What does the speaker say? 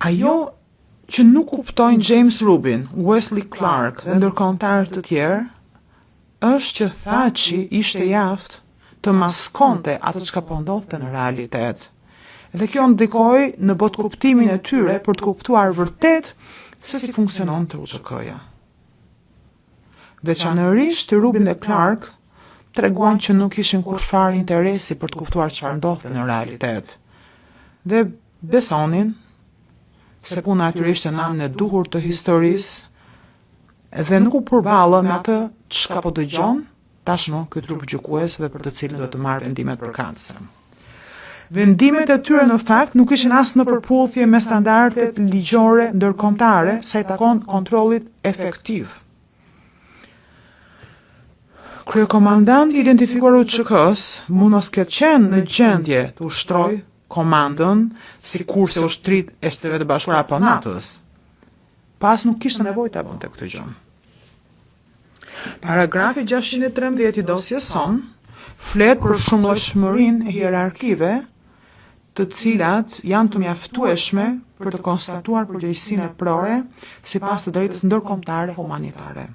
Ajo që nuk kuptojnë James Rubin, Wesley Clark dhe ndërkombëtarët të tjerë, është që Thatchi ishte jaftë të maskonte atë çka po ndodhte në realitet. Dhe kjo ndikoi në botkuptimin e tyre për të kuptuar vërtet se si funksionon TUÇK-ja. Veçanërisht Rubin dhe Clark treguan që nuk ishin kurrë interesi për të kuptuar çfarë ndodhte në realitet. Dhe besonin se puna e tyre ishte në anën e duhur të historisë dhe nuk u përballën me atë çka po dëgjon tashmë ky trup gjykues dhe për të cilin do të marrë vendimet përkatëse. Vendimet e tyre në fakt nuk ishin as në përputhje me standardet ligjore ndërkombëtare sa i takon kontrollit efektiv. Kryekomandanti i identifikuar i TUÇK-s mund mos ketë qenë në gjendje të ushtrojë komandën si kurse ushtrit e Shtetet e Bashkuara apo NATO-s. Pas nuk kishte nevojë ta bënte këtë gjë. Paragrafi 613 i dosjes son flet për shumëllojshmërinë e hierarkive, të cilat janë të mjaftueshme për të konstatuar përgjegjësinë e prore sipas të drejtës ndërkombëtare humanitare.